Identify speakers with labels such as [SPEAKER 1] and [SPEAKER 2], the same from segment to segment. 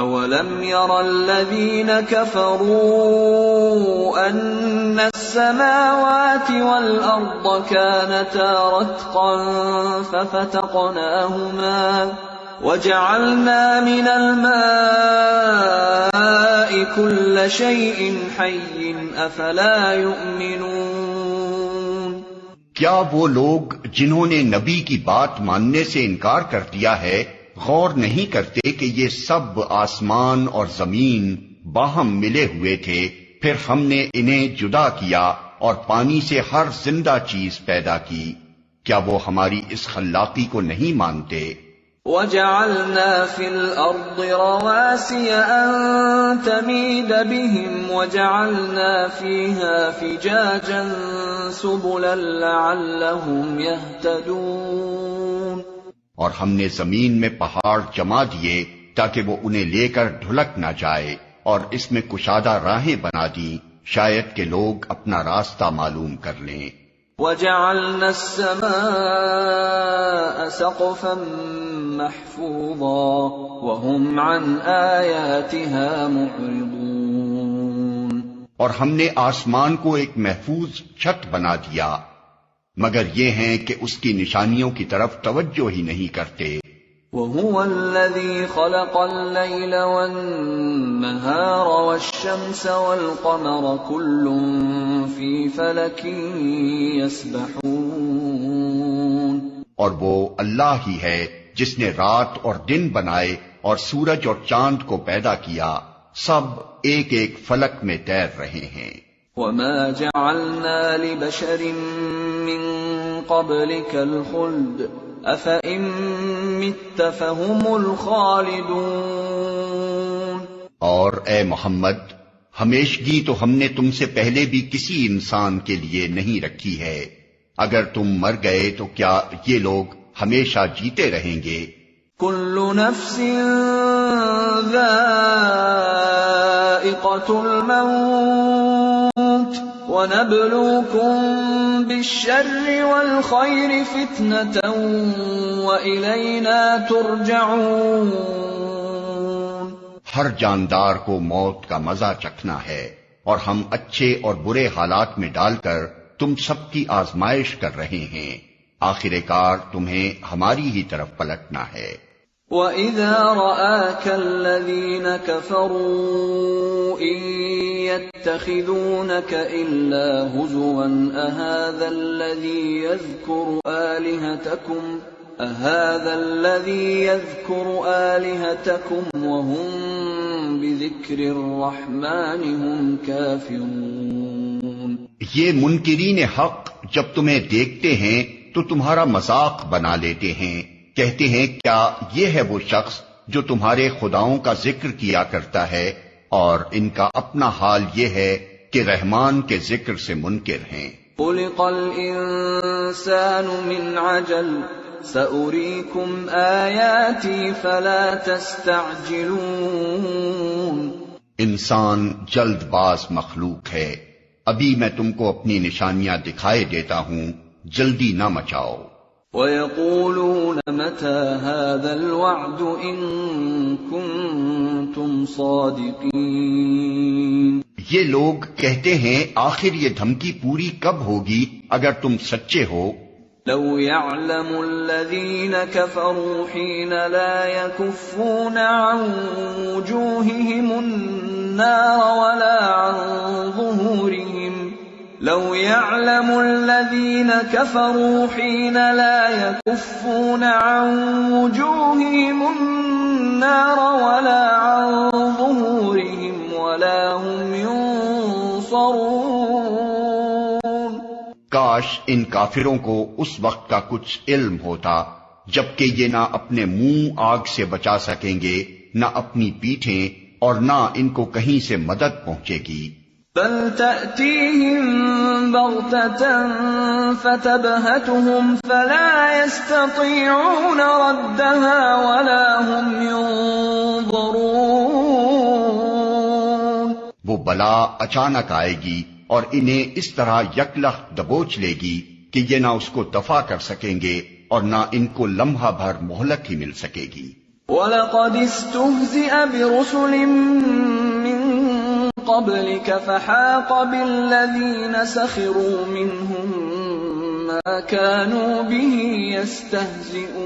[SPEAKER 1] أَوَلَمْ يَرَ الَّذِينَ كَفَرُوا أَنَّ السَّمَاوَاتِ وَالْأَرْضَ كَانَتَا رَتْقًا فَفَتَقْنَاهُمَا وَجَعَلْنَا مِنَ الْمَاءِ كُلَّ شَيْءٍ حَيٍّ أَفَلَا يُؤْمِنُونَ۔
[SPEAKER 2] کیا وہ لوگ جنہوں نے نبی کی بات ماننے سے انکار کر دیا ہے غور نہیں کرتے کہ یہ سب آسمان اور زمین باہم ملے ہوئے تھے، پھر ہم نے انہیں جدا کیا اور پانی سے ہر زندہ چیز پیدا کی؟ کیا وہ ہماری اس خلاقی کو نہیں مانتے؟
[SPEAKER 1] وَجَعَلْنَا فِي الْأَرْضِ رَوَاسِيَ أَن تَمِيدَ بِهِمْ وَجَعَلْنَا فِيهَا فِجَاجًا سُبُلًا لَعَلَّهُمْ يَهْتَدُونَ۔
[SPEAKER 2] اور ہم نے زمین میں پہاڑ جما دیے تاکہ وہ انہیں لے کر ڈھلک نہ جائے، اور اس میں کشادہ راہیں بنا دی شاید کہ لوگ اپنا راستہ معلوم کر لیں۔
[SPEAKER 1] وَجَعَلْنَا السَّمَاءَ سَقْفًا مَحْفُوظًا وَهُمْ عَنْ آيَاتِهَا مُعْرِضُونَ۔
[SPEAKER 2] اور ہم نے آسمان کو ایک محفوظ چھت بنا دیا، مگر یہ ہیں کہ اس کی نشانیوں کی طرف توجہ ہی نہیں کرتے۔
[SPEAKER 1] وَهُوَ الَّذِي خَلَقَ اللَّيْلَ وَالنَّهَارَ وَالشَّمْسَ وَالْقَمَرَ كُلٌّ فِي فَلَكٍ يَسْبَحُونَ۔
[SPEAKER 2] اور وہ اللہ ہی ہے جس نے رات اور دن بنائے اور سورج اور چاند کو پیدا کیا، سب ایک ایک فلک میں تیر رہے ہیں۔
[SPEAKER 1] وَمَا جَعَلْنَا لِبَشَرٍ مِّن قَبْلِكَ الْخُلْدَ أَفَإِن مِّتَّ فَهُمُ الْخَالِدُونَ۔
[SPEAKER 2] اور اے محمد، ہمیشگی تو ہم نے تم سے پہلے بھی کسی انسان کے لیے نہیں رکھی ہے، اگر تم مر گئے تو کیا یہ لوگ ہمیشہ جیتے رہیں گے؟
[SPEAKER 1] كُلُّ نَفْسٍ ذَائِقَةُ الْمَوْتِ وَنَبْلُوكُم بِالشَّرِّ وَالْخَيْرِ فِتْنَةً وَإِلَيْنَا تُرْجَعُونَ۔
[SPEAKER 2] ہر جاندار کو موت کا مزہ چکھنا ہے، اور ہم اچھے اور برے حالات میں ڈال کر تم سب کی آزمائش کر رہے ہیں، آخر کار تمہیں ہماری ہی طرف پلٹنا ہے۔
[SPEAKER 1] وَإِذَا رَآكَ الَّذِينَ كَفَرُوا إِن يَتَّخِذُونَكَ إِلَّا هُزُوًا أَهَذَا الَّذِي يَذْكُرُ آلِهَتَكُمْ وَهُمْ بِذِكْرِ الرَّحْمَنِ هُمْ كَافِرُونَ۔
[SPEAKER 2] یہ منکرین حق جب تمہیں دیکھتے ہیں تو تمہارا مذاق بنا لیتے ہیں، کہتے ہیں کیا یہ ہے وہ شخص جو تمہارے خداؤں کا ذکر کیا کرتا ہے، اور ان کا اپنا حال یہ ہے کہ رحمان کے ذکر سے منکر ہیں۔
[SPEAKER 1] خُلِقَ الْإِنسَانُ مِنْ عَجَلٍ سَأُرِيكُمْ آيَاتِي فَلَا تَسْتَعْجِلُونَ۔
[SPEAKER 2] انسان جلد باز مخلوق ہے، ابھی میں تم کو اپنی نشانیاں دکھائے دیتا ہوں، جلدی نہ مچاؤ۔
[SPEAKER 1] وَيَقُولُونَ مَتَى هَذَا الْوَعْدُ إِن كُنتُمْ صَادِقِينَ۔
[SPEAKER 2] یہ لوگ کہتے ہیں آخر یہ دھمکی پوری کب ہوگی اگر تم سچے ہو۔
[SPEAKER 1] لو يعلم الذين كفروا حين لا يكفون عن وجوههم النار ولا عن ظهورهم لو يعلم الذين كفروا حين لا يكفون عن وجوههم النار ولا عن ظهورهم ولا هم ينصرون۔
[SPEAKER 2] کاش ان کافروں کو اس وقت کا کچھ علم ہوتا جبکہ یہ نہ اپنے منہ آگ سے بچا سکیں گے، نہ اپنی پیٹھیں، اور نہ ان کو کہیں سے مدد پہنچے گی۔
[SPEAKER 1] بل تأتيهم بغتة فتبهتهم فلا يستطيعون ردها ولا هم ينظرون۔
[SPEAKER 2] وہ بلا اچانک آئے گی اور انہیں اس طرح یکلخت دبوچ لے گی کہ یہ نہ اس کو دفع کر سکیں گے اور نہ ان کو لمحہ بھر مہلت ہی مل سکے گی۔
[SPEAKER 1] وَلَقَدِ اسْتُهْزِئَ بِرُسُلٍ مِّن قَبْلِكَ فَحَاقَ بِالَّذِينَ سَخِرُوا مِنْهُم مَّا كَانُوا بِهِ يَسْتَهْزِئُونَ۔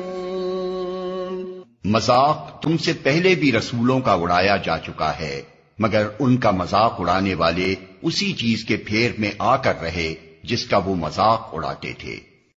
[SPEAKER 2] مذاق تم سے پہلے بھی رسولوں کا اڑایا جا چکا ہے، مگر ان کا مذاق اڑانے والے اسی چیز کے پھیر میں آ کر رہے جس کا وہ مذاق اڑاتے تھے۔